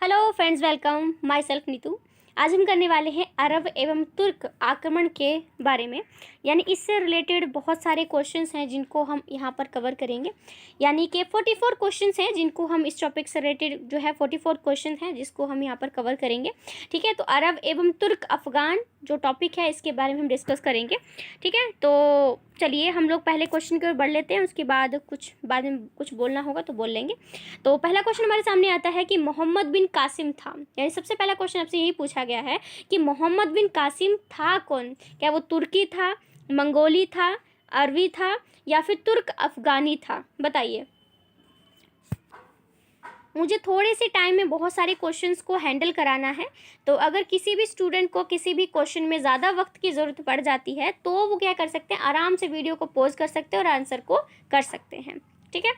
Hello friends, welcome my self Neetu. आज हम करने वाले हैं अरब एवं तुर्क आक्रमण के बारे में। यानी इससे रिलेटेड बहुत सारे क्वेश्चंस हैं जिनको हम यहाँ पर कवर करेंगे। यानी कि 44 क्वेश्चंस हैं जिनको हम इस टॉपिक से रिलेटेड जो है 44 क्वेश्चन हैं जिसको हम यहाँ पर कवर करेंगे। ठीक है, तो अरब एवं तुर्क अफगान जो टॉपिक है इसके बारे में हम डिस्कस करेंगे। ठीक है, तो चलिए हम लोग पहले क्वेश्चन की ओर बढ़ लेते हैं, उसके बाद में कुछ बोलना होगा तो बोल लेंगे। तो पहला क्वेश्चन हमारे सामने आता है कि मोहम्मद बिन कासिम था, यानी सबसे पहला क्वेश्चन आपसे यही पूछा गया है कि मोहम्मद बिन कासिम था कौन। क्या वो तुर्की था, मंगोली था, अरबी था या फिर तुर्क अफगानी था? बताइए। मुझे थोड़े से टाइम में बहुत सारे क्वेश्चंस को हैंडल कराना है, तो अगर किसी भी स्टूडेंट को किसी भी क्वेश्चन में ज़्यादा वक्त की ज़रूरत पड़ जाती है तो वो क्या कर सकते हैं, आराम से वीडियो को पॉज कर सकते हैं और आंसर को कर सकते हैं। ठीक है,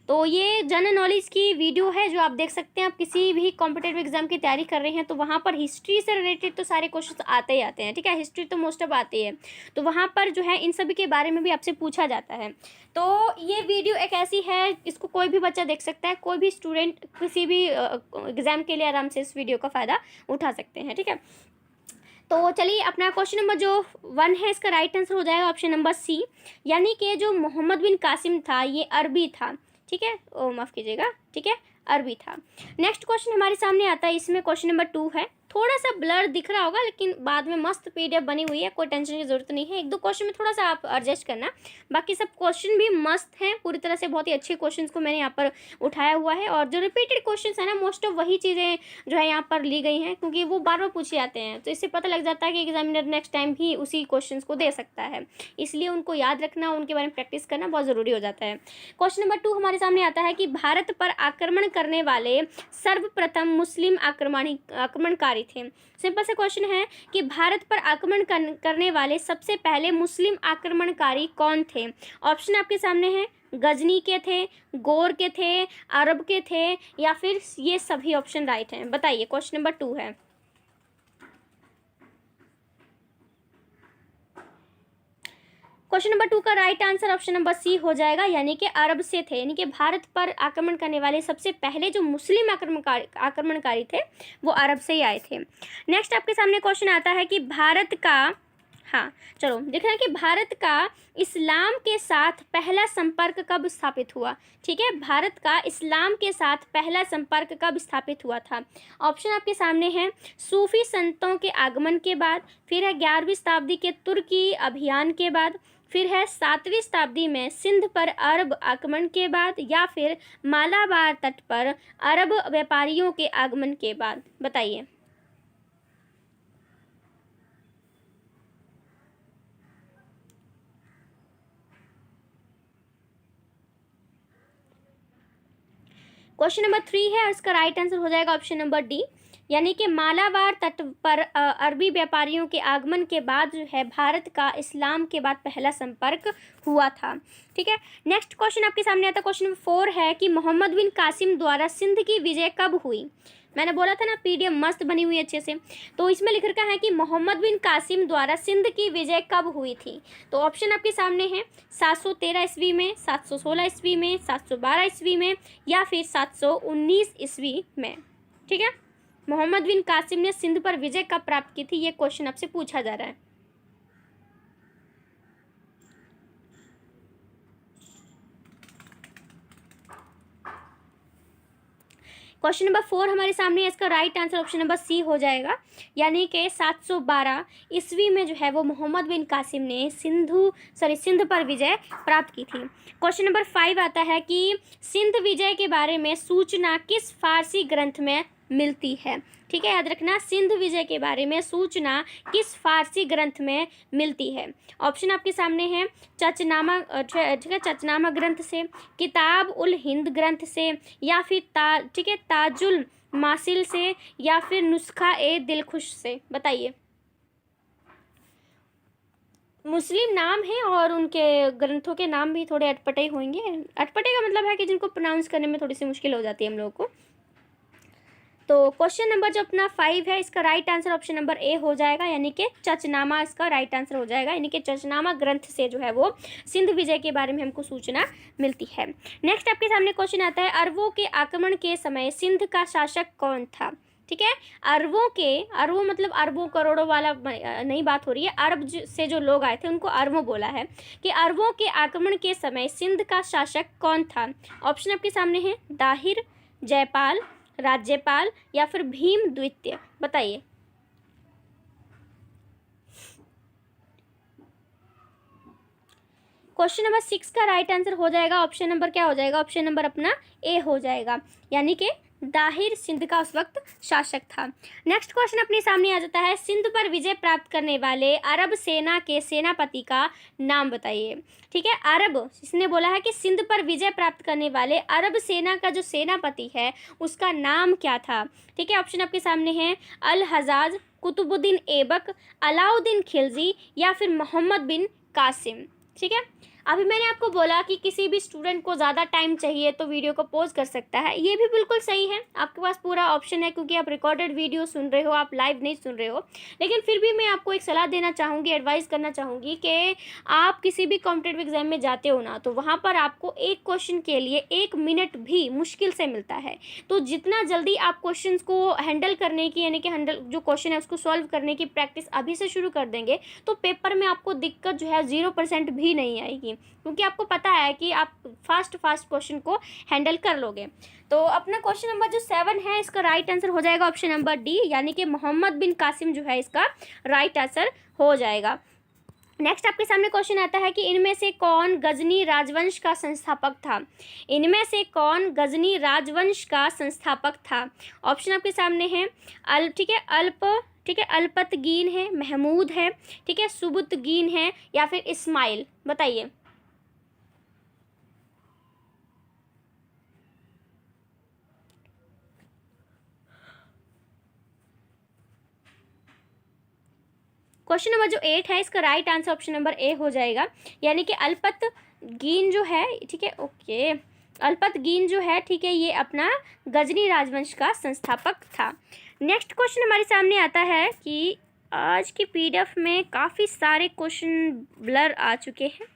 तो ये जनरल नॉलेज की वीडियो है जो आप देख सकते हैं। आप किसी भी कॉम्पिटेटिव एग्जाम की तैयारी कर रहे हैं तो वहाँ पर हिस्ट्री से रिलेटेड तो सारे क्वेश्चन आते ही आते हैं। ठीक है, हिस्ट्री तो मोस्ट ऑफ आती है, तो वहाँ पर जो है इन सभी के बारे में भी आपसे पूछा जाता है। तो ये वीडियो एक ऐसी है, इसको कोई भी बच्चा देख सकता है, कोई भी स्टूडेंट किसी भी एग्ज़ाम के लिए आराम से इस वीडियो का फ़ायदा उठा सकते हैं। ठीक है, तो चलिए अपना क्वेश्चन नंबर जो 1 है इसका राइट आंसर हो जाएगा ऑप्शन नंबर सी, यानी कि जो मोहम्मद बिन कासिम था ये अरबी था। ठीक है, माफ़ कीजिएगा, ठीक है, अरबी था। नेक्स्ट क्वेश्चन हमारे सामने आता है, इसमें क्वेश्चन नंबर 2 है। थोड़ा सा ब्लर दिख रहा होगा लेकिन बाद में मस्त पीडीएफ बनी हुई है, कोई टेंशन की ज़रूरत नहीं है। एक दो क्वेश्चन में थोड़ा सा आप एडजस्ट करना, बाकी सब क्वेश्चन भी मस्त हैं पूरी तरह से। बहुत ही अच्छे क्वेश्चन को मैंने यहाँ पर उठाया हुआ है, और जो रिपीटेड क्वेश्चन है ना, मोस्ट ऑफ वही चीज़ें जो है यहाँ पर ली गई हैं, क्योंकि वो बार बार पूछे जाते हैं, तो इससे पता लग जाता है कि एग्जामिनर नेक्स्ट टाइम भी उसी क्वेश्चन को दे सकता है। इसलिए उनको याद रखना, उनके बारे में प्रैक्टिस करना बहुत ज़रूरी हो जाता है। क्वेश्चन नंबर 2 हमारे सामने आता है कि भारत पर आक्रमण करने वाले सर्वप्रथम मुस्लिम आक्रमणकारी थे। सिंपल से क्वेश्चन है कि भारत पर आक्रमण करने वाले सबसे पहले मुस्लिम आक्रमणकारी कौन थे? ऑप्शन आपके सामने है, गजनी के थे, गौर के थे, अरब के थे या फिर ये सभी ऑप्शन राइट हैं? बताइए। क्वेश्चन नंबर 2 है। क्वेश्चन नंबर 2 का right answer option number C हो जाएगा, यानी कि अरब से थे। यानी कि भारत पर आक्रमण करने वाले सबसे पहले जो मुस्लिम आक्रमणकारी थे वो अरब से ही आए थे। नेक्स्ट आपके सामने क्वेश्चन आता है कि भारत का, हाँ चलो देख रहे हैं कि भारत का इस्लाम के साथ पहला संपर्क कब स्थापित हुआ? ठीक है, भारत का इस्लाम के साथ पहला संपर्क कब स्थापित हुआ था? ऑप्शन आपके सामने है, सूफी संतों के आगमन के बाद, फिर है 11वीं शताब्दी के तुर्की अभियान के बाद, फिर है 7वीं शताब्दी में सिंध पर अरब आक्रमण के बाद, या फिर मालाबार तट पर अरब व्यापारियों के आगमन के बाद? बताइए। क्वेश्चन नंबर 3 है, इसका राइट आंसर हो जाएगा ऑप्शन नंबर डी, यानी कि मालाबार तट पर अरबी व्यापारियों के आगमन के बाद जो है भारत का इस्लाम के बाद पहला संपर्क हुआ था। ठीक है, नेक्स्ट क्वेश्चन आपके सामने आता है, क्वेश्चन नंबर 4 है कि मोहम्मद बिन कासिम द्वारा सिंध की विजय कब हुई? मैंने बोला था ना पीडीएफ मस्त बनी हुई अच्छे से, तो इसमें लिख रखा है कि मोहम्मद बिन कासिम द्वारा सिंध की विजय कब हुई थी? तो ऑप्शन आपके सामने है, 713 ईस्वी में, 716 ईस्वी में, 712 ईस्वी में या फिर 719 ईस्वी में। ठीक है, मोहम्मद बिन कासिम ने सिंध पर विजय कब प्राप्त की थी, ये क्वेश्चन आपसे पूछा जा रहा है। क्वेश्चन नंबर 4 हमारे सामने है, इसका right answer option number C हो जाएगा, यानी कि 712 ईस्वी में जो है वो मोहम्मद बिन कासिम ने सिंध पर विजय प्राप्त की थी। क्वेश्चन नंबर 5 आता है कि सिंध विजय के बारे में सूचना किस फारसी ग्रंथ में मिलती है? ठीक है, याद रखना, सिंध विजय के बारे में सूचना किस फारसी ग्रंथ में मिलती है? ऑप्शन आपके सामने है, चचनामा, ठीक है, चचनामा ग्रंथ से, किताब उल हिंद ग्रंथ से, या फिर ठीक है, ताजुल मासिल से, या फिर नुस्खा ए दिलखुश से? बताइए। मुस्लिम नाम है और उनके ग्रंथों के नाम भी थोड़े अटपटे होंगे। अटपटे का मतलब है कि जिनको प्रोनाउंस करने में थोड़ी सी मुश्किल हो जाती है हम लोगों को। तो क्वेश्चन नंबर जो अपना 5 है, इसका right answer option number A हो जाएगा, यानी कि चचनामा इसका राइट आंसर हो जाएगा। यानी कि चचनामा ग्रंथ से जो है वो सिंध विजय के बारे में हमको सूचना मिलती है। नेक्स्ट आपके सामने क्वेश्चन आता है, अरबों के आक्रमण के समय सिंध का शासक कौन था? ठीक है, अरबों मतलब अरबों करोड़ों वाला नहीं बात हो रही है, अरब से जो लोग आए थे उनको अरबों बोला है कि अरबों के आक्रमण के समय सिंध का शासक कौन था? ऑप्शन आपके सामने है, दाहिर, जयपाल, राज्यपाल या फिर भीम द्वितीय। बताइए। क्वेश्चन नंबर 6 का राइट आंसर हो जाएगा ऑप्शन नंबर, क्या हो जाएगा? ऑप्शन नंबर अपना ए हो जाएगा, यानी कि दाहिर सिंध का उस वक्त शासक था। नेक्स्ट क्वेश्चन अपने सामने आ जाता है, सिंध पर विजय प्राप्त करने वाले अरब सेना के सेनापति का नाम बताइए। ठीक है, अरब, इसने बोला है कि सिंध पर विजय प्राप्त करने वाले अरब सेना का जो सेनापति है उसका नाम क्या था? ठीक है, ऑप्शन आपके सामने है, अल हजाज, कुतुबुद्दीन ऐबक, अलाउद्दीन खिलजी या फिर मोहम्मद बिन कासिम। ठीक है, अभी मैंने आपको बोला कि किसी भी स्टूडेंट को ज़्यादा टाइम चाहिए तो वीडियो को पॉज कर सकता है, ये भी बिल्कुल सही है, आपके पास पूरा ऑप्शन है, क्योंकि आप रिकॉर्डेड वीडियो सुन रहे हो, आप लाइव नहीं सुन रहे हो। लेकिन फिर भी मैं आपको एक सलाह देना चाहूँगी, एडवाइस करना चाहूँगी कि आप किसी भी कॉम्पिटेटिव एग्जाम में जाते हो ना, तो वहाँ पर आपको एक क्वेश्चन के लिए 1 मिनट भी मुश्किल से मिलता है। तो जितना जल्दी आप क्वेश्चन को हैंडल करने की, यानी कि जो क्वेश्चन है उसको सॉल्व करने की प्रैक्टिस अभी से शुरू कर देंगे, तो पेपर में आपको दिक्कत जो है 0% भी नहीं आएगी, क्योंकि आपको पता है कि आप फास्ट क्वेश्चन को हैंडल कर लोगे। तो अपना क्वेश्चन नंबर जो 7 है, इसका राइट आंसर हो जाएगा ऑप्शन नंबर डी, यानी कि मोहम्मद बिन कासिम जो है इसका राइट आंसर हो जाएगा। नेक्स्ट आपके सामने क्वेश्चन आता है कि इनमें से कौन गजनी राजवंश का संस्थापक था? इनमें से कौन गजनी राजवंश का संस्थापक था? ऑप्शन आपके सामने है, अल्पतगीन है, महमूद है, ठीक है, सुबुतगीन है या फिर इस्माइल। बताइए। क्वेश्चन नंबर जो 8 है, इसका right answer option number A हो जाएगा, यानी कि अल्पतगीन जो है, ठीक है, ओके, अल्पतगीन जो है, ठीक है, ये अपना गजनी राजवंश का संस्थापक था। नेक्स्ट क्वेश्चन हमारे सामने आता है कि आज की पीडीएफ में काफ़ी सारे क्वेश्चन ब्लर आ चुके हैं,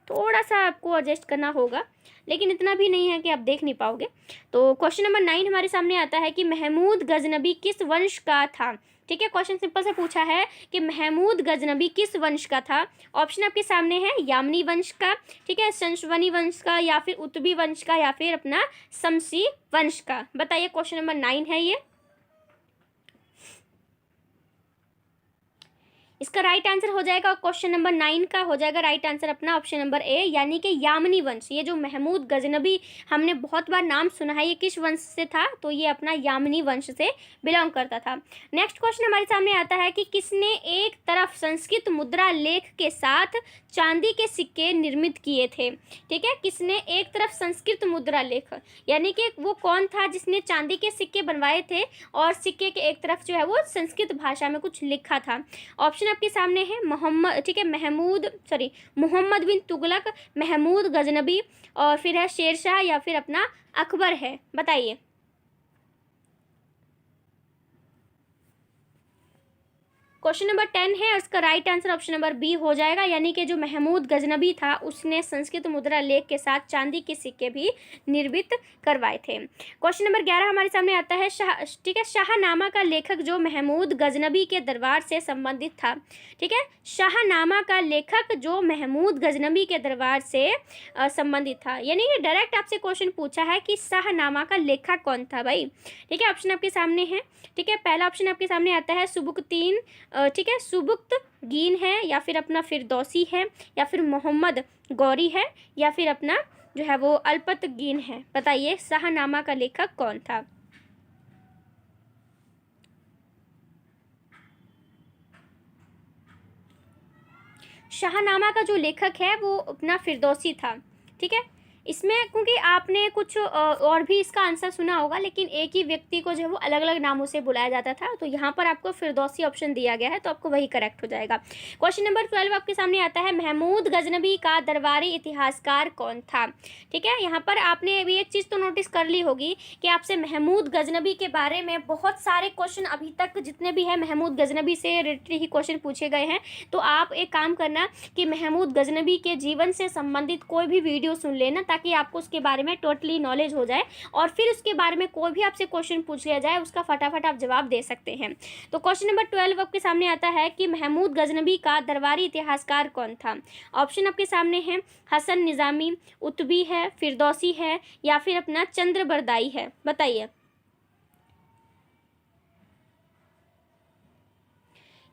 थोड़ा सा आपको एडजस्ट करना होगा, लेकिन इतना भी नहीं है कि आप देख नहीं पाओगे। तो क्वेश्चन नंबर 9 हमारे सामने आता है कि महमूद गजनबी किस वंश का था? ठीक है, क्वेश्चन सिंपल से पूछा है कि महमूद गजनबी किस वंश का था। ऑप्शन आपके सामने है, यामनी वंश का, ठीक है, संशवनी वंश का या फिर उत्बी वंश का या फिर अपना शमसी वंश का। बताइए, क्वेश्चन नंबर 9 है ये। इसका राइट आंसर हो जाएगा क्वेश्चन नंबर 9 का हो जाएगा राइट आंसर अपना ऑप्शन नंबर ए, यानी कि यामनी वंश। ये जो महमूद गजनबी हमने बहुत बार नाम सुना है, ये किस वंश से था? तो ये अपना यामनी वंश से बिलोंग करता था। नेक्स्ट क्वेश्चन हमारे सामने आता है कि किसने एक तरफ संस्कृत मुद्रा लेख के साथ चांदी के सिक्के निर्मित किए थे? ठीक है, किसने एक तरफ संस्कृत मुद्रा लेख, यानी कि वो कौन था जिसने चांदी के सिक्के बनवाए थे और सिक्के के एक तरफ जो है वो संस्कृत भाषा में कुछ लिखा था? ऑप्शन आपके सामने है, मोहम्मद बिन तुगलक, महमूद गजनबी और फिर है शेरशाह या फिर अपना अकबर है। बताइए। क्वेश्चन नंबर 10 है और इसका right answer option number B हो जाएगा, यानी कि जो महमूद गजनबी था उसने संस्कृत मुद्रा लेख के साथ चांदी के सिक्के भी निर्मित करवाए थे। क्वेश्चन नंबर 11 हमारे सामने आता है, ठीक है, शाहनामा का लेखक जो महमूद गजनबी के दरबार से संबंधित था। ठीक है, शाहनामा का लेखक जो महमूद गजनबी के दरबार से संबंधित था, यानी कि डायरेक्ट आपसे क्वेश्चन पूछा है कि शाहनामा का लेखक कौन था भाई। ठीक है, ऑप्शन आपके सामने है, ठीक है, पहला ऑप्शन आपके सामने आता है सुबुकतीन, ठीक है, सुबुक्तगीन है या फिर अपना फिरदौसी है या फिर मोहम्मद गौरी है या फिर अपना जो है वो अल्पतगीन है। बताइए, शाहनामा का लेखक कौन था? शाहनामा का जो लेखक है वो अपना फिरदौसी था। ठीक है, इसमें क्योंकि आपने कुछ और भी इसका आंसर सुना होगा, लेकिन एक ही व्यक्ति को जो है वो अलग अलग नामों से बुलाया जाता था, तो यहाँ पर आपको फिरदौसी ऑप्शन दिया गया है, तो आपको वही करेक्ट हो जाएगा। क्वेश्चन नंबर 12 आपके सामने आता है, महमूद गजनबी का दरबारी इतिहासकार कौन था। ठीक है, यहाँ पर आपने अभी एक चीज़ तो नोटिस कर ली होगी कि आपसे महमूद गजनबी के बारे में बहुत सारे क्वेश्चन अभी तक जितने भी हैं महमूद गजनबी से रिलेटेड ही क्वेश्चन पूछे गए हैं। तो आप एक काम करना कि महमूद गजनबी के जीवन से संबंधित कोई भी वीडियो सुन लेना, ताकि आपको उसके बारे में टोटली नॉलेज हो जाए, और फिर उसके बारे में कोई भी आपसे क्वेश्चन पूछ लिया जाए उसका फटाफट आप जवाब दे सकते हैं। तो क्वेश्चन नंबर 12 आपके सामने आता है कि महमूद गजनबी का दरबारी इतिहासकार कौन था। ऑप्शन आपके सामने है, हसन निज़ामी, उतबी है, फिरदौसी है, या फिर अपना चंद्रबरदाई है। बताइए।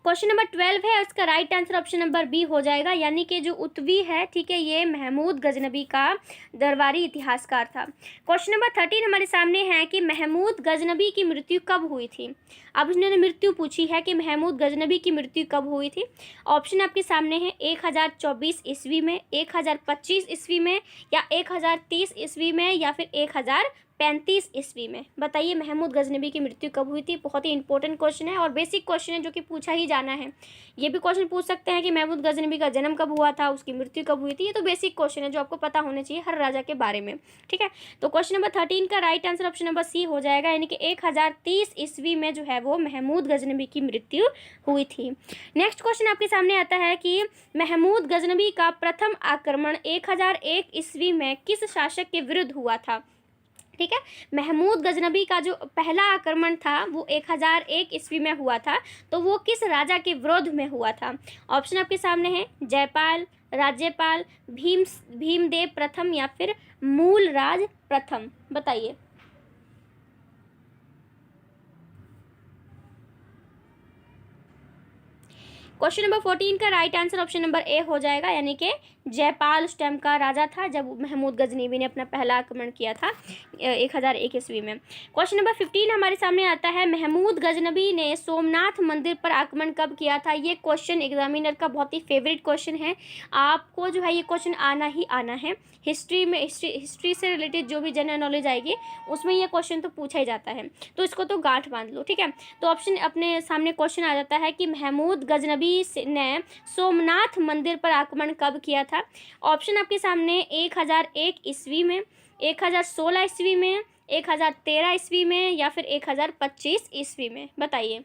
क्वेश्चन नंबर 12 है, उसका right answer option number B हो जाएगा, यानी कि जो उतवी है, ठीक है, ये महमूद गजनबी का दरबारी इतिहासकार था। क्वेश्चन नंबर 13 हमारे सामने है कि महमूद गजनबी की मृत्यु कब हुई थी। अब इन्होंने मृत्यु पूछी है कि महमूद गजनबी की मृत्यु कब हुई थी। ऑप्शन आपके सामने है 1024 ईस्वी में, 1025 ईस्वी में, या 1030 ईस्वी में, या फिर 1035 ईस्वी में। बताइए महमूद गजनबी की मृत्यु कब हुई थी। बहुत ही इंपॉर्टेंट क्वेश्चन है और बेसिक क्वेश्चन है जो कि पूछा ही जाना है। ये भी क्वेश्चन पूछ सकते हैं कि महमूद गजनबी का जन्म कब हुआ था, उसकी मृत्यु कब हुई थी। ये तो बेसिक क्वेश्चन है जो आपको पता होने चाहिए हर राजा के बारे में। ठीक है, तो क्वेश्चन नंबर 13 का right answer option number C हो जाएगा, यानी कि 1030 ईस्वी में जो है वो महमूद गजनबी की मृत्यु हुई थी। नेक्स्ट क्वेश्चन आपके सामने आता है कि महमूद गजनबी का प्रथम आक्रमण 1001 ईस्वी में किस शासक के विरुद्ध हुआ था। ठीक है, महमूद गजनबी का जो पहला आक्रमण था वो 1001 ईस्वी में हुआ था, तो वो किस राजा के विरोध में हुआ था। ऑप्शन आपके सामने है, जयपाल, राज्यपाल, भीमदेव प्रथम, या फिर मूलराज प्रथम। बताइए। क्वेश्चन नंबर 14 का right answer option number A हो जाएगा, यानी कि जयपाल उस टाइम का राजा था जब महमूद गजनबी ने अपना पहला आक्रमण किया था 1001 ईस्वी में। क्वेश्चन नंबर 15 हमारे सामने आता है, महमूद गजनबी ने सोमनाथ मंदिर पर आक्रमण कब किया था। ये क्वेश्चन एग्जामिनर का बहुत ही फेवरेट क्वेश्चन है, आपको जो है ये क्वेश्चन आना ही आना है। हिस्ट्री में हिस्ट्री से रिलेटेड जो भी जनरल नॉलेज आएगी उसमें ये क्वेश्चन तो पूछा ही जाता है, तो इसको तो गांठ बांध लो। ठीक है, तो ऑप्शन अपने सामने क्वेश्चन आ जाता है कि महमूद गजनबी ने सोमनाथ मंदिर पर आक्रमण कब किया था। ऑप्शन आपके सामने 1001 ईस्वी में, 1016 ईस्वी में, 1013 ईस्वी में, या फिर 1025 ईस्वी में। बताइए।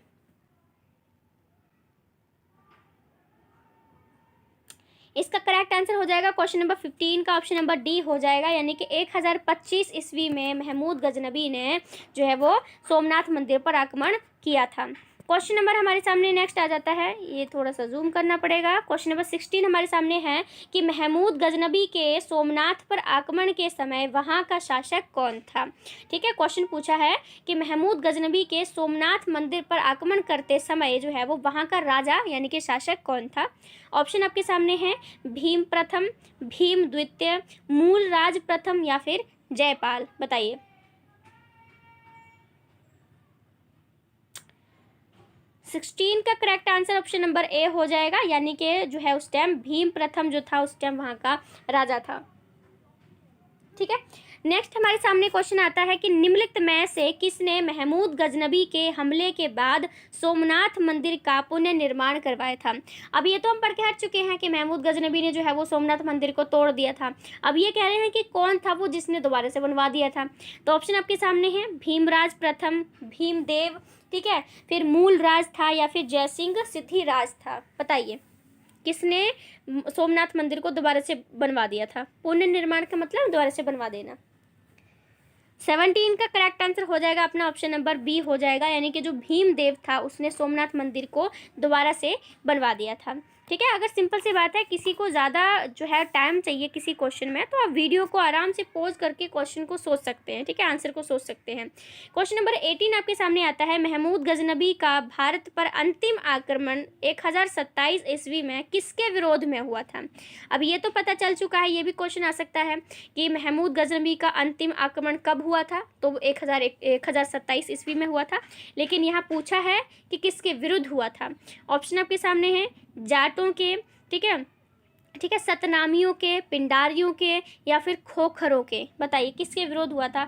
इसका करेक्ट आंसर हो जाएगा क्वेश्चन नंबर 15 का ऑप्शन नंबर डी हो जाएगा, यानी कि 1025 ईस्वी में महमूद गजनबी ने जो है वो सोमनाथ मंदिर पर आक्रमण किया था। क्वेश्चन नंबर हमारे सामने नेक्स्ट आ जाता है, ये थोड़ा सा जूम करना पड़ेगा। क्वेश्चन नंबर 16 हमारे सामने है कि महमूद गजनबी के सोमनाथ पर आक्रमण के समय वहाँ का शासक कौन था। ठीक है, क्वेश्चन पूछा है कि महमूद गजनबी के सोमनाथ मंदिर पर आक्रमण करते समय जो है वो वहाँ का राजा यानी कि शासक कौन था। ऑप्शन आपके सामने है, भीम प्रथम, भीम द्वितीय, मूलराज प्रथम, या फिर जयपाल। बताइए। सिक्सटीन का correct answer option number A हो जाएगा, यानी कि जो है उस टाइम भीम प्रथम जो था उस टाइम वहाँ का राजा था। ठीक है, नेक्स्ट हमारे सामने क्वेश्चन आता है कि निम्नलिखित में से किसने महमूद गजनबी के हमले के बाद सोमनाथ मंदिर का पुनर्निर्माण करवाया था। अब ये तो हम पढ़ के हट चुके हैं कि महमूद गजनबी ने जो है वो सोमनाथ मंदिर को तोड़ दिया था। अब ये कह रहे हैं कि कौन था वो जिसने दोबारा से बनवा दिया था। तो ऑप्शन आपके सामने है, भीमराज प्रथम, भीमदेव, ठीक है, फिर मूलराज था, या फिर जयसिंह सिद्धिराज था। बताइए किसने सोमनाथ मंदिर को दोबारा से बनवा दिया था। पुनर्निर्माण का मतलब दोबारा से बनवा देना। 17 का करेक्ट आंसर हो जाएगा अपना ऑप्शन नंबर बी हो जाएगा, यानी कि जो भीमदेव था उसने सोमनाथ मंदिर को दोबारा से बनवा दिया था। ठीक है, अगर सिंपल सी बात है किसी को ज़्यादा जो है टाइम चाहिए किसी क्वेश्चन में, तो आप वीडियो को आराम से पॉज करके क्वेश्चन को सोच सकते हैं। ठीक है, आंसर को सोच सकते हैं। क्वेश्चन नंबर 18 आपके सामने आता है, महमूद गजनबी का भारत पर अंतिम आक्रमण 1027 ईस्वी में किसके विरोध में हुआ था। अब ये तो पता चल चुका है, ये भी क्वेश्चन आ सकता है कि महमूद गजनबी का अंतिम आक्रमण कब हुआ था, तो 1027 ईस्वी में हुआ था, लेकिन यहाँ पूछा है कि किसके विरुद्ध हुआ था। ऑप्शन आपके सामने है, जाटों के, ठीक है, ठीक है, सतनामियों के, पिंडारियों के, या फिर खोखरों के? बताइए किसके विरोध हुआ था?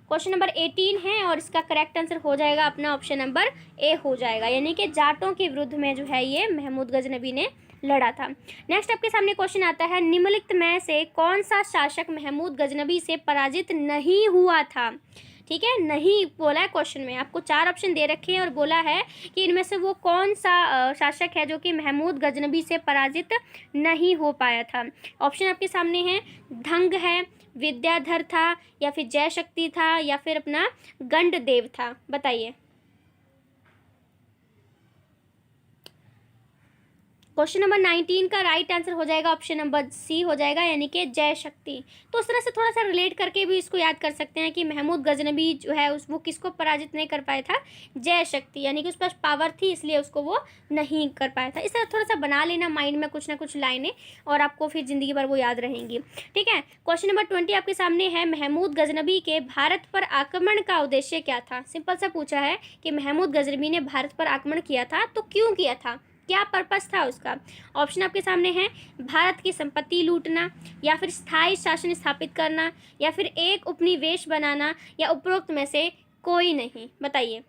क्वेश्चन नंबर 18 है और इसका करेक्ट आंसर हो जाएगा अपना ऑप्शन नंबर ए हो जाएगा, यानी कि जाटों के विरुद्ध में जो है ये महमूद गजनबी ने लड़ा था। नेक्स्ट आपके सामने क्वेश्चन आता है, निम्नलिखित में से कौन सा शासक महमूद गजनबी से पराजित नहीं हुआ था? ठीक है, नहीं बोला है क्वेश्चन में, आपको 4 ऑप्शन दे रखे हैं और बोला है कि इनमें से वो कौन सा शासक है जो कि महमूद गजनबी से पराजित नहीं हो पाया था। ऑप्शन आपके सामने है, धंग है, विद्याधर था, या फिर जय शक्ति था, या फिर अपना गंडदेव था? बताइए। क्वेश्चन नंबर 19 का राइट आंसर हो जाएगा ऑप्शन नंबर सी हो जाएगा, यानी कि जय शक्ति। तो उस तरह से थोड़ा सा रिलेट करके भी इसको याद कर सकते हैं कि महमूद गजनबी जो है वो किसको पराजित नहीं कर पाया था? जय शक्ति, यानी कि उस पास पावर थी इसलिए उसको वो नहीं कर पाया था। इस तरह थोड़ा सा बना लेना माइंड में कुछ ना कुछ लाइनें, और आपको फिर जिंदगी भर वो याद रहेंगी। ठीक है, क्वेश्चन नंबर 20 आपके सामने है, महमूद गजनबी के भारत पर आक्रमण का उद्देश्य क्या था? सिंपल सा पूछा है कि महमूद गजनबी ने भारत पर आक्रमण किया था तो क्यों किया था, क्या पर्पस था उसका? ऑप्शन आपके सामने है, भारत की संपत्ति लूटना, या फिर स्थायी शासन स्थापित करना, या फिर एक उपनिवेश बनाना, या उपरोक्त में से कोई नहीं? बताइए।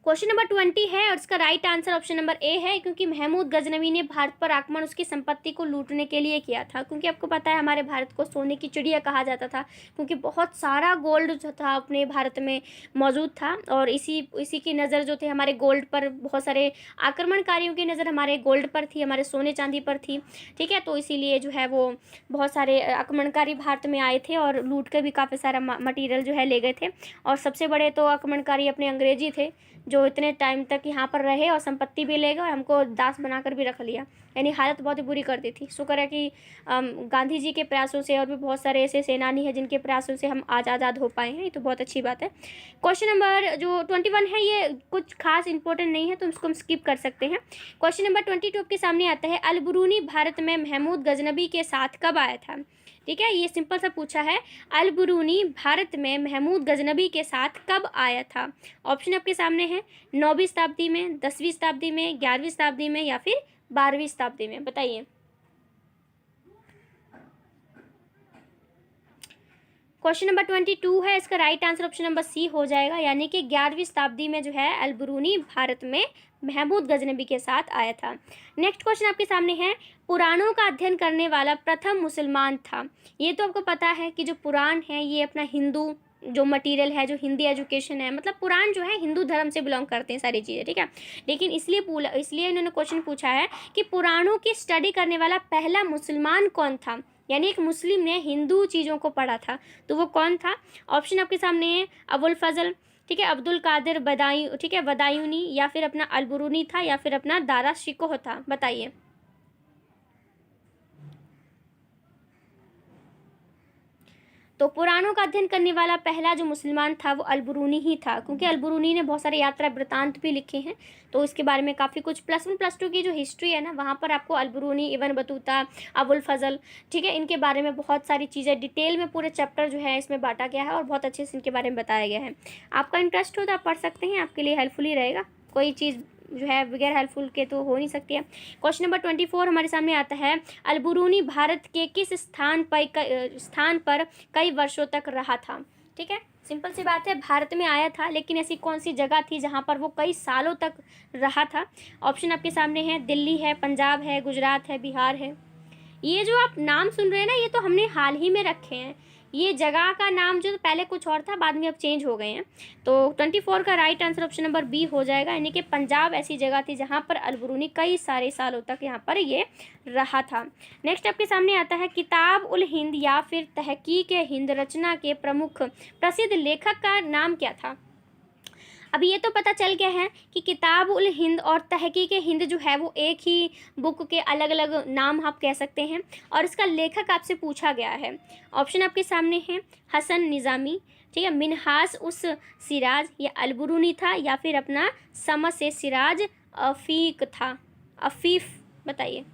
क्वेश्चन नंबर 20 है और इसका right answer option number A है, क्योंकि महमूद गजनवी ने भारत पर आक्रमण उसकी संपत्ति को लूटने के लिए किया था। क्योंकि आपको पता है हमारे भारत को सोने की चिड़िया कहा जाता था, क्योंकि बहुत सारा गोल्ड जो था अपने भारत में मौजूद था, और इसी की नज़र जो थे हमारे गोल्ड पर, बहुत सारे आक्रमणकारियों की नज़र हमारे गोल्ड पर थी, हमारे सोने चांदी पर थी। ठीक है, तो इसीलिए जो है वो बहुत सारे आक्रमणकारी भारत में आए थे और लूट के भी काफ़ी सारा मटीरियल जो है ले गए थे। और सबसे बड़े तो आक्रमणकारी अपने अंग्रेजी थे, जो इतने टाइम तक यहाँ पर रहे और संपत्ति भी ले गए और हमको दास बनाकर भी रख लिया, यानी हालत बहुत ही बुरी कर दी थी। शुक्र है कि गांधी जी के प्रयासों से और भी बहुत सारे ऐसे सेनानी हैं जिनके प्रयासों से हम आज आज़ाद हो पाए हैं, ये तो बहुत अच्छी बात है। क्वेश्चन नंबर जो 21 है ये कुछ खास इंपॉर्टेंट नहीं है, तो इसको हम स्किप कर सकते हैं। क्वेश्चन नंबर 22 के सामने आता है, अल बुरूनी भारत में महमूद गजनबी के साथ कब आया था? ठीक है, ये सिंपल सा पूछा है, अल बुरूनी भारत में महमूद गजनबी के साथ कब आया था? ऑप्शन आपके सामने है, 9वीं शताब्दी में, 10वीं शताब्दी में, 11वीं शताब्दी में, या फिर 12वीं शताब्दी में? बताइए। क्वेश्चन नंबर 22 है, इसका right answer option number C हो जाएगा, यानी कि 11वीं शताब्दी में जो है अल बुरूनी भारत में महमूद गजनबी के साथ आया था। नेक्स्ट क्वेश्चन आपके सामने है, पुराणों का अध्ययन करने वाला प्रथम मुसलमान था? ये तो आपको पता है कि जो पुराण है ये अपना हिंदू जो मटेरियल है, जो हिंदी एजुकेशन है, मतलब पुराण जो है हिंदू धर्म से बिलोंग करते हैं सारी चीज़ें। ठीक है, लेकिन इसलिए इन्होंने क्वेश्चन पूछा है कि पुराणों की स्टडी करने वाला पहला मुसलमान कौन था, यानी एक मुस्लिम ने हिंदू चीज़ों को पढ़ा था, तो वो कौन था? ऑप्शन आपके सामने है, अबुल फजल, ठीक है, अब्दुल कादिर बदायूं, ठीक है, बदायूनी, या फिर अपना अल बुरूनी था, या फिर अपना दारा शिकोह था? बताइए। तो पुराणों का अध्ययन करने वाला पहला जो मुसलमान था वो अल बुरूनी ही था, क्योंकि अल बुरूनी ने बहुत सारे यात्रा वृतांत भी लिखे हैं, तो इसके बारे में काफ़ी कुछ +1 +2 की जो हिस्ट्री है ना, वहाँ पर आपको अल बुरूनी, इब्न बतूता, अबुल फजल, ठीक है, इनके बारे में बहुत सारी चीज़ें डिटेल में पूरे चैप्टर जो है इसमें बांटा गया है और बहुत अच्छे से इनके बारे में बताया गया है। आपका इंटरेस्ट हो तो आप पढ़ सकते हैं, आपके लिए हेल्पफुल ही रहेगा, कोई चीज़ जो है बगैर हेल्पफुल के तो हो नहीं सकती है। क्वेश्चन नंबर 24 हमारे सामने आता है, अल बुरूनी भारत के किस स्थान पर कई वर्षों तक रहा था? ठीक है, सिंपल सी बात है, भारत में आया था, लेकिन ऐसी कौन सी जगह थी जहाँ पर वो कई सालों तक रहा था? ऑप्शन आपके सामने है, दिल्ली है, पंजाब है, गुजरात है, बिहार है। ये जो आप नाम सुन रहे हैं ना, ये तो हमने हाल ही में रखे हैं, ये जगह का नाम जो पहले कुछ और था, बाद में अब चेंज हो गए हैं। तो 24 का right answer option number B हो जाएगा, यानी कि पंजाब ऐसी जगह थी जहाँ पर अल बुरूनी कई सारे सालों तक यहाँ पर ये रहा था। नेक्स्ट आपके सामने आता है, किताब उल हिंद या फिर तहकीक हिंद रचना के प्रमुख प्रसिद्ध लेखक का नाम क्या था? अभी ये तो पता चल गया है कि किताब उल हिंद और तहकीक हिंद जो है वो एक ही बुक के अलग अलग नाम आप कह सकते हैं, और इसका लेखक आपसे पूछा गया है। ऑप्शन आपके सामने है, हसन निज़ामी, ठीक है, मिनहास उस सिराज, या अल बुरूनी था, या फिर अपना समस सिराज अफीक था, अफीफ? बताइए।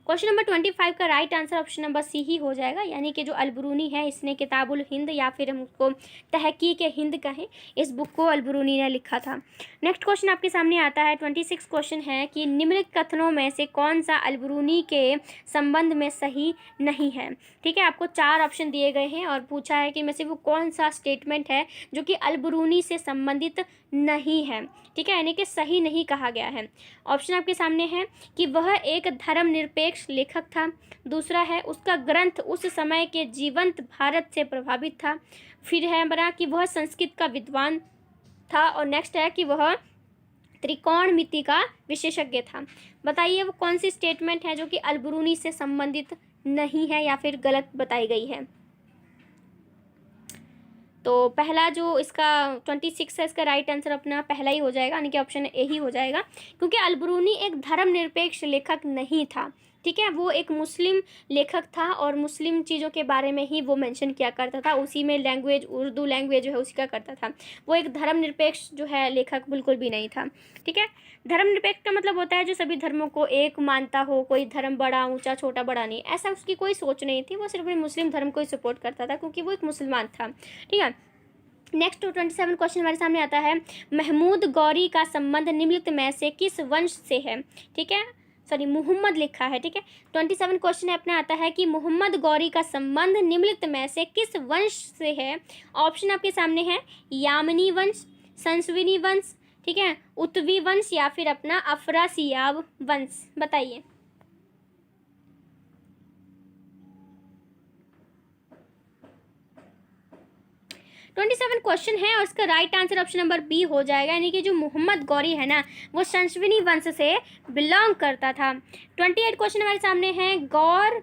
क्वेश्चन नंबर 25 का right answer option number C ही हो जाएगा, यानी कि जो अलबरूनी है इसने किताबुल हिंद या फिर हम उसको तहकीक हिंद कहें, इस बुक को अलबरूनी ने लिखा था। नेक्स्ट क्वेश्चन आपके सामने आता है 26 क्वेश्चन है कि निम्नलिखित कथनों में से कौन सा अलबरूनी के संबंध में सही नहीं है। ठीक है, आपको 4 ऑप्शन दिए गए हैं और पूछा है कि में से वो कौन सा स्टेटमेंट है जो कि अलबरूनी से संबंधित नहीं है। ठीक है, यानी कि सही नहीं कहा गया है। ऑप्शन आपके सामने है कि वह एक धर्मनिरपेक्ष लेखक था, दूसरा है उसका ग्रंथ उस समय के जीवंत भारत से प्रभावित था, फिर है बना कि वह संस्कृत का विद्वान था, और नेक्स्ट है कि वह त्रिकोणमिति का विशेषज्ञ था। बताइए वो कौन सी स्टेटमेंट है जो कि अलबरूनी से संबंधित नहीं है या फिर गलत बताई गई है। तो पहला जो इसका 26 है, इसका राइट आंसर अपना पहला ही हो जाएगा, यानी कि ऑप्शन ए ही हो जाएगा, क्योंकि अलबरूनी एक धर्मनिरपेक्ष लेखक नहीं था। ठीक है, वो एक मुस्लिम लेखक था और मुस्लिम चीज़ों के बारे में ही वो मेंशन किया करता था, उसी में लैंग्वेज उर्दू लैंग्वेज जो है उसी का करता था। वो एक धर्मनिरपेक्ष जो है लेखक बिल्कुल भी नहीं था। ठीक है, धर्मनिरपेक्ष का मतलब होता है जो सभी धर्मों को एक मानता हो, कोई धर्म बड़ा ऊंचा छोटा बड़ा नहीं, ऐसा उसकी कोई सोच नहीं थी। वो सिर्फ मुस्लिम धर्म को ही सपोर्ट करता था क्योंकि वो एक मुसलमान था। ठीक है, नेक्स्ट 27 क्वेश्चन हमारे सामने आता है, महमूद गौरी का संबंध निम्नलिखित में से किस वंश से है। ठीक है, सॉरी मोहम्मद लिखा है। ठीक है, 27 क्वेश्चन अपना आता है कि मोहम्मद गौरी का संबंध निम्नलिखित में से किस वंश से है। ऑप्शन आपके सामने है यामनी वंश, संसविनी वंश, ठीक है, उत्वी वंश या फिर अपना अफरासियाब वंश। बताइए। ट्वेंटी 27 क्वेश्चन है और इसका right answer option number B हो जाएगा, यानी कि जो मोहम्मद गौरी है ना वो संसविनी वंश से बिलोंग करता था। 28 क्वेश्चन हमारे सामने है, गौर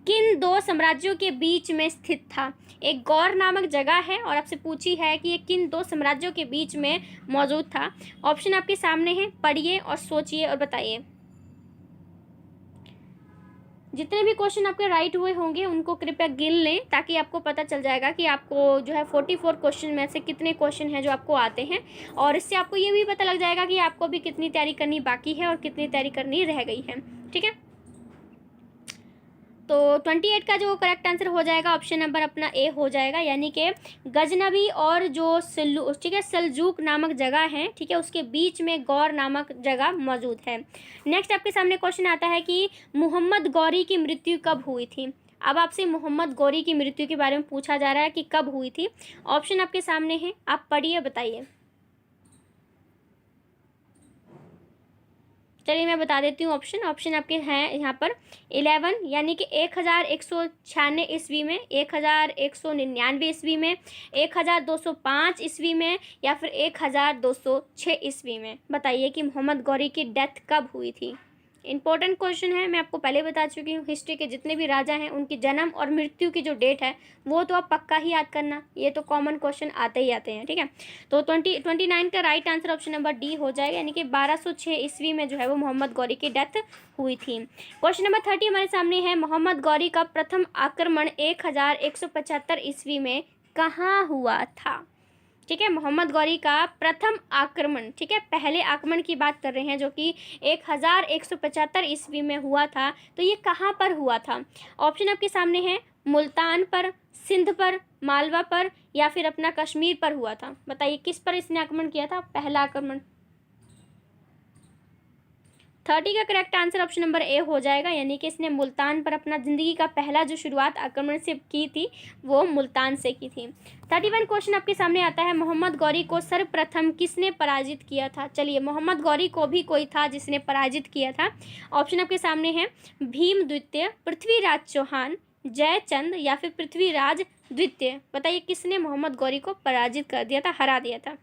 किन 2 साम्राज्यों के बीच में स्थित था। एक गौर नामक जगह है और आपसे पूछी है कि ये किन 2 साम्राज्यों के बीच में मौजूद था। ऑप्शन आपके सामने है, पढ़िए और सोचिए और बताइए। जितने भी क्वेश्चन आपके राइट हुए होंगे उनको कृपया गिन लें ताकि आपको पता चल जाएगा कि आपको जो है 44 क्वेश्चन में से कितने क्वेश्चन हैं जो आपको आते हैं, और इससे आपको ये भी पता लग जाएगा कि आपको भी कितनी तैयारी करनी बाकी है और कितनी तैयारी करनी रह गई है। ठीक है, तो 28 का जो करेक्ट आंसर हो जाएगा ऑप्शन नंबर अपना ए हो जाएगा, यानी कि गजनबी और जो ठीक है सल्जूक नामक जगह है, ठीक है, उसके बीच में गौर नामक जगह मौजूद है। नेक्स्ट आपके सामने क्वेश्चन आता है कि मोहम्मद गौरी की मृत्यु कब हुई थी। अब आपसे मोहम्मद गौरी की मृत्यु के बारे में पूछा जा रहा है कि कब हुई थी। ऑप्शन आपके सामने है, आप पढ़िए बताइए। चलिए मैं बता देती हूँ ऑप्शन आपके हैं यहाँ पर 11, यानी कि 1196 ईस्वी में, 1199 ईस्वी में, 1205 ईस्वी में या फिर 1206 ईस्वी में। बताइए कि मोहम्मद गौरी की डेथ कब हुई थी। इंपॉर्टेंट क्वेश्चन है, मैं आपको पहले बता चुकी हूँ। हिस्ट्री के जितने भी राजा हैं उनकी जन्म और मृत्यु की जो डेट है वो तो आप पक्का ही याद करना, ये तो कॉमन क्वेश्चन आते ही आते हैं। ठीक है, तो 29 का right answer option number D हो जाएगा, यानी कि 1206 ईस्वी में जो है वो मोहम्मद गौरी की डेथ हुई थी। क्वेश्चन नंबर 30 हमारे सामने है, मोहम्मद गौरी का प्रथम आक्रमण 1175 ईस्वी में कहाँ हुआ था। ठीक है, मोहम्मद गौरी का प्रथम आक्रमण, ठीक है, पहले आक्रमण की बात कर रहे हैं जो कि 1175 ईस्वी में हुआ था, तो ये कहाँ पर हुआ था। ऑप्शन आपके सामने है, मुल्तान पर, सिंध पर, मालवा पर या फिर अपना कश्मीर पर हुआ था। बताइए किस पर इसने आक्रमण किया था, पहला आक्रमण। 30 का correct answer option number A हो जाएगा, यानी कि इसने मुल्तान पर अपना ज़िंदगी का पहला जो शुरुआत आक्रमण से की थी वो मुल्तान से की थी। 31 क्वेश्चन आपके सामने आता है, मोहम्मद गौरी को सर्वप्रथम किसने पराजित किया था। चलिए, मोहम्मद गौरी को भी कोई था जिसने पराजित किया था। ऑप्शन आपके सामने है, भीम द्वितीय, पृथ्वीराज चौहान, जयचंद या फिर पृथ्वीराज द्वितीय। बताइए किसने मोहम्मद गौरी को पराजित कर दिया था, हरा दिया था।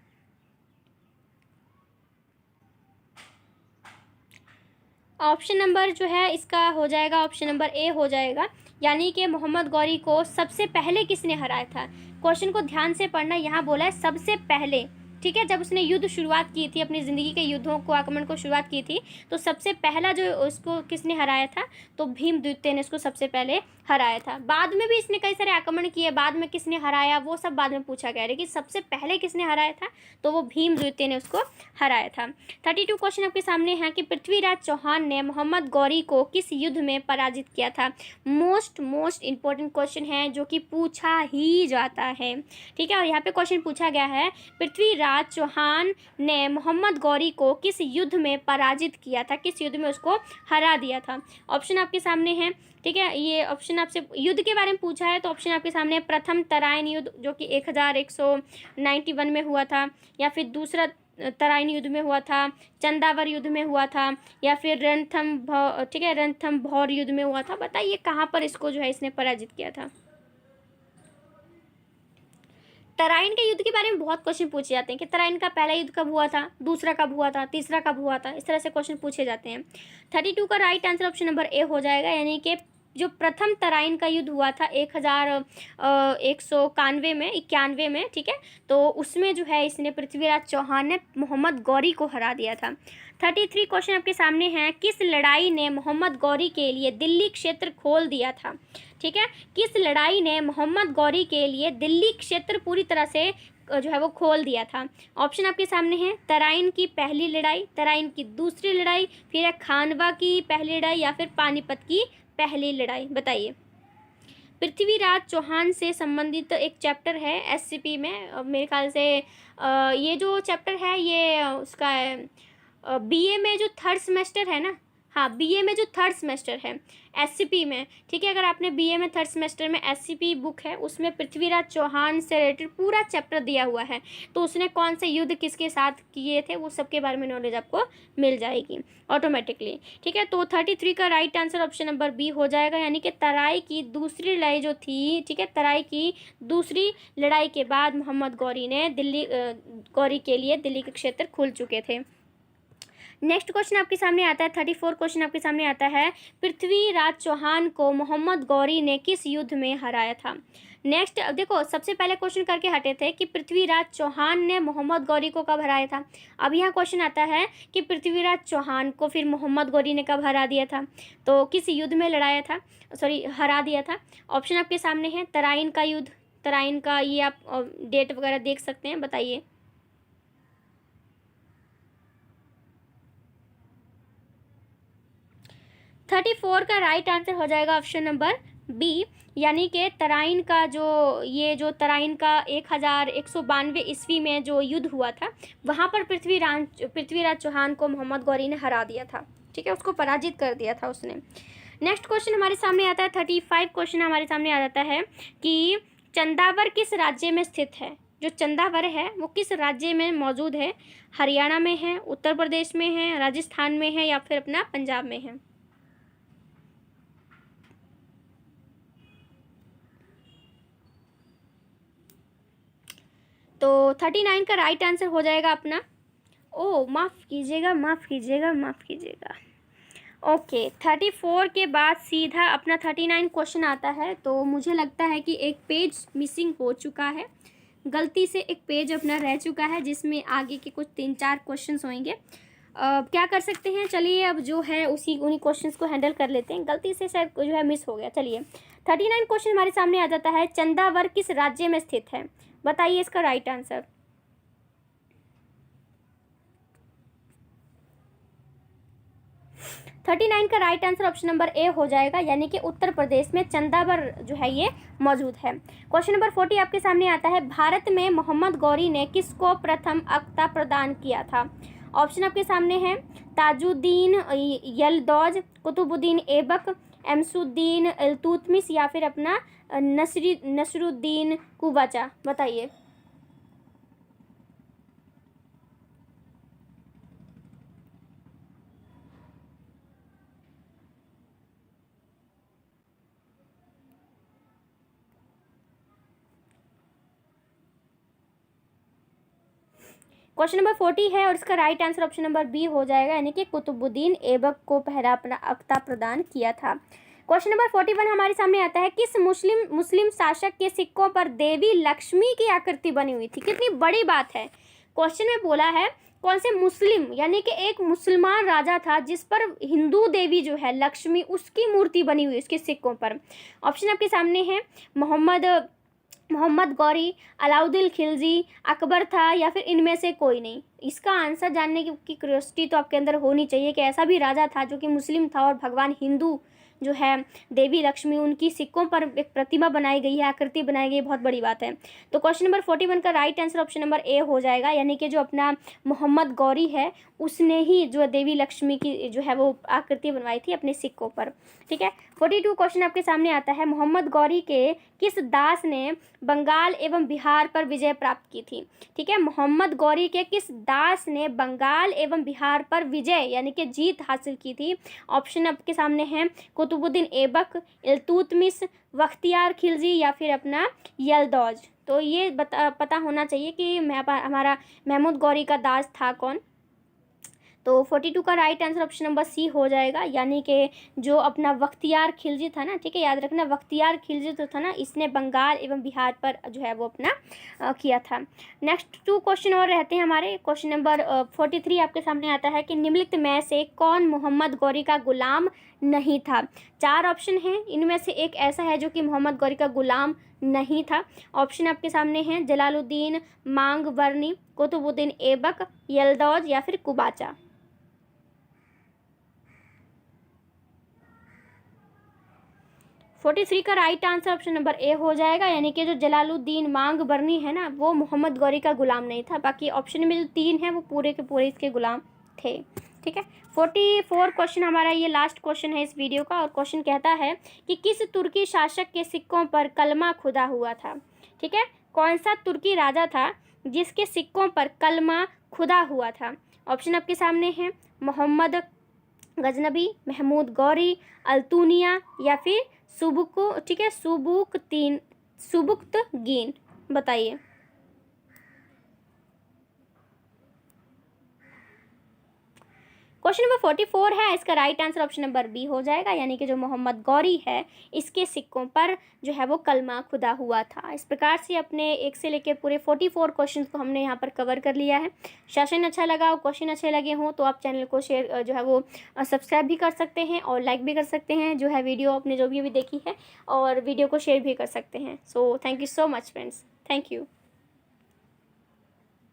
ऑप्शन नंबर जो है इसका हो जाएगा ऑप्शन नंबर ए हो जाएगा, यानी कि मोहम्मद गौरी को सबसे पहले किसने हराया था। क्वेश्चन को ध्यान से पढ़ना, यहाँ बोला है सबसे पहले। ठीक है, जब उसने युद्ध शुरुआत की थी, अपनी ज़िंदगी के युद्धों को, आक्रमण को शुरुआत की थी, तो सबसे पहला जो उसको किसने हराया था, तो भीमद्वितीय ने उसको सबसे पहले हराया था। बाद में भी इसने कई सारे आक्रमण किए, बाद में किसने हराया वो सब बाद में पूछा गया, लेकिन सबसे पहले किसने हराया था, तो वो भीमद्वितीय ने उसको हराया था। 32 क्वेश्चन आपके सामने है कि पृथ्वीराज चौहान ने मोहम्मद गौरी को किस युद्ध में पराजित किया था। मोस्ट इंपॉर्टेंट क्वेश्चन है जो कि पूछा ही जाता है, ठीक है। और यहाँ पे क्वेश्चन पूछा गया है, पृथ्वीराज चौहान ने मोहम्मद गौरी को किस युद्ध में पराजित किया था, किस युद्ध में उसको हरा दिया था। ऑप्शन आपके सामने है, ठीक है। ये ऑप्शन आपसे युद्ध के बारे में पूछा है, तो ऑप्शन आपके सामने है, प्रथम तराइन युद्ध जो कि 1191 में हुआ था, या फिर दूसरा तराइन युद्ध में हुआ था, चंदावर युद्ध में हुआ था, या फिर ठीक है, रणथंभौर युद्ध में हुआ था। बताइए कहाँ पर इसको जो है इसने पराजित किया था। तराइन के युद्ध के बारे में बहुत क्वेश्चन पूछे जाते हैं कि तराइन का पहला युद्ध कब हुआ था, दूसरा कब हुआ था, तीसरा कब हुआ था, इस तरह से क्वेश्चन पूछे जाते हैं। 32 का right answer option number A हो जाएगा, यानी कि जो प्रथम तराइन का युद्ध हुआ था 1191 में, ठीक है, तो उसमें जो है इसने पृथ्वीराज चौहान ने मोहम्मद गौरी को हरा दिया था। 33 क्वेश्चन आपके सामने हैं, किस लड़ाई ने मोहम्मद गौरी के लिए दिल्ली क्षेत्र खोल दिया था, ठीक है। किस लड़ाई ने मोहम्मद गौरी के लिए दिल्ली क्षेत्र पूरी तरह से जो है वो खोल दिया था। ऑप्शन आपके सामने है, तराइन की पहली लड़ाई, तराइन की दूसरी लड़ाई, फिर है खानवा की पहली लड़ाई, या फिर पानीपत की पहली लड़ाई। बताइए। पृथ्वीराज चौहान से संबंधित एक चैप्टर है एससीपी में, मेरे ख्याल से ये जो चैप्टर है ये उसका बीए में जो थर्ड सेमेस्टर है ना, हाँ बीए में जो थर्ड सेमेस्टर है एससीपी में, ठीक है। अगर आपने बीए में थर्ड सेमेस्टर में एससीपी बुक है, उसमें पृथ्वीराज चौहान से रिलेटेड पूरा चैप्टर दिया हुआ है, तो उसने कौन से युद्ध किसके साथ किए थे वो सब के बारे में नॉलेज आपको मिल जाएगी ऑटोमेटिकली, ठीक है। तो 33 का right answer option number B हो जाएगा, यानी कि तराई की दूसरी लड़ाई जो थी, ठीक है, तराई की दूसरी लड़ाई के बाद मोहम्मद गौरी ने गौरी के लिए दिल्ली के क्षेत्र खुल चुके थे। नेक्स्ट क्वेश्चन आपके सामने आता है, 34 क्वेश्चन आपके सामने आता है, पृथ्वीराज चौहान को मोहम्मद गौरी ने किस युद्ध में हराया था। नेक्स्ट देखो, सबसे पहले क्वेश्चन करके हटे थे कि पृथ्वीराज चौहान ने मोहम्मद गौरी को कब हराया था। अब यहाँ क्वेश्चन आता है कि पृथ्वीराज चौहान को फिर मोहम्मद गौरी ने कब हरा दिया था, तो किस युद्ध में लड़ाया था, हरा दिया था। ऑप्शन आपके सामने है, तराइन का युद्ध, तराइन का ये आप डेट वगैरह देख सकते हैं। बताइए। थर्टी 34 का राइट आंसर हो जाएगा ऑप्शन नंबर बी, यानी कि तराइन का जो तराइन का 1192 ईस्वी में जो युद्ध हुआ था, वहाँ पर पृथ्वीराज चौहान को मोहम्मद गौरी ने हरा दिया था, ठीक है, उसको पराजित कर दिया था उसने। नेक्स्ट क्वेश्चन हमारे सामने आता है, 35 क्वेश्चन हमारे सामने आ जाता है कि चंदावर किस राज्य में स्थित है। जो चंदावर है वो किस राज्य में मौजूद है, हरियाणा में है, उत्तर प्रदेश में है, राजस्थान में है, या फिर अपना पंजाब में है। तो 39 का राइट आंसर हो जाएगा अपना, माफ़ कीजिएगा। ओके, 34 के बाद सीधा अपना 39 क्वेश्चन आता है। तो मुझे लगता है कि एक पेज मिसिंग हो चुका है, गलती से एक पेज अपना रह चुका है, जिसमें आगे के कुछ 3-4 क्वेश्चंस होंगे। क्या कर सकते हैं, चलिए अब जो है उन्हीं क्वेश्चंस को हैंडल कर लेते हैं। गलती से शायद जो है मिस हो गया। चलिए, 39 क्वेश्चन हमारे सामने आ जाता है, चंदावर किस राज्य में स्थित है। बताइए इसका राइट आंसर। थर्टी 39 का right answer option number A हो जाएगा, यानी कि उत्तर प्रदेश में चंदावर जो है ये मौजूद है। क्वेश्चन नंबर 40 आपके सामने आता है, भारत में मोहम्मद गौरी ने किसको प्रथम अक्ता प्रदान किया था। ऑप्शन आपके सामने है, ताजुद्दीन यलदौज, कुतुबुद्दीन ऐबक, एमसुद्दीन इल्तुतमिश, या फिर अपना नसरुद्दीन कुबाचा। बताइए। क्वेश्चन नंबर 40 है और इसका right answer option number B हो जाएगा, यानी कि कुतुबुद्दीन ऐबक को पहला अपना अक्ता प्रदान किया था। क्वेश्चन नंबर 41 हमारे सामने आता है, किस मुस्लिम शासक के सिक्कों पर देवी लक्ष्मी की आकृति बनी हुई थी। कितनी बड़ी बात है, क्वेश्चन में बोला है कौन से मुस्लिम यानी कि एक मुसलमान राजा था जिस पर हिंदू देवी जो है लक्ष्मी उसकी मूर्ति बनी हुई उसके सिक्कों पर। ऑप्शन आपके सामने है मोहम्मद गौरी, अलाउद्दीन खिलजी, अकबर था या फिर इनमें से कोई नहीं। इसका आंसर जानने की क्यूरियोसिटी तो आपके अंदर होनी चाहिए कि ऐसा भी राजा था जो कि मुस्लिम था और भगवान हिंदू जो है देवी लक्ष्मी उनकी सिक्कों पर एक प्रतिमा बनाई गई है, आकृति बनाई गई है, बहुत बड़ी बात है। तो क्वेश्चन नंबर 41 का right answer option number A हो जाएगा, यानी कि जो अपना मोहम्मद गौरी है उसने ही जो देवी लक्ष्मी की जो है वो आकृति बनवाई थी अपने सिक्कों पर। ठीक है, 42 क्वेश्चन आपके सामने आता है, मोहम्मद गौरी के किस दास ने बंगाल एवं बिहार पर विजय प्राप्त की थी। ठीक है, मोहम्मद गौरी के किस दास ने बंगाल एवं बिहार पर विजय यानी कि जीत हासिल की थी। ऑप्शन आपके सामने हैं कुतुबुद्दीन ऐबक, इल्तुतमिश, बख्तियार खिलजी या फिर अपना यलदौज। तो ये पता होना चाहिए कि हमारा महमूद गौरी का दास था कौन। तो 42 का right answer option number C हो जाएगा, यानी कि जो अपना बख्तियार खिलजी था ना। ठीक है, याद रखना बख्तियार खिलजी तो था ना, इसने बंगाल एवं बिहार पर जो है वो अपना किया था। नेक्स्ट 2 क्वेश्चन और रहते हैं हमारे। क्वेश्चन नंबर 43 आपके सामने आता है कि निम्नलिखित में से कौन मोहम्मद गौरी का गुलाम नहीं था। 4 ऑप्शन हैं, इनमें से एक ऐसा है जो कि मोहम्मद गौरी का गुलाम नहीं था। ऑप्शन आपके सामने हैं जलालुद्दीन मांगबरनी, कुतुबुद्दीन ऐबक, यलदौज या फिर कुबाचा। 43 का right answer option number A हो जाएगा, यानी कि जो जलालुद्दीन मांगबरनी है ना वो मोहम्मद गौरी का गुलाम नहीं था। बाकी ऑप्शन में जो 3 हैं वो पूरे के पूरे इसके गुलाम थे। ठीक है, 44 क्वेश्चन हमारा ये लास्ट क्वेश्चन है इस वीडियो का, और क्वेश्चन कहता है कि किस तुर्की शासक के सिक्कों पर कलमा खुदा हुआ था। ठीक है, कौन सा तुर्की राजा था जिसके सिक्कों पर कलमा खुदा हुआ था। ऑप्शन आपके सामने हैं मोहम्मद गजनबी, महमूद गौरी, अल्तुनिया या फिर सुबुक्तगीन। बताइए। क्वेश्चन नंबर 44 है, इसका right answer option number B हो जाएगा, यानी कि जो मोहम्मद गौरी है इसके सिक्कों पर जो है वो कलमा खुदा हुआ था। इस प्रकार से अपने 1 से लेकर पूरे 44 क्वेश्चन को हमने यहाँ पर कवर कर लिया है। सेशन अच्छा लगा और क्वेश्चन अच्छे लगे हों तो आप चैनल को शेयर जो है वो सब्सक्राइब भी कर सकते हैं और लाइक भी कर सकते हैं जो है वीडियो आपने जो भी देखी है, और वीडियो को शेयर भी कर सकते हैं। So thank you so much friends, thank you.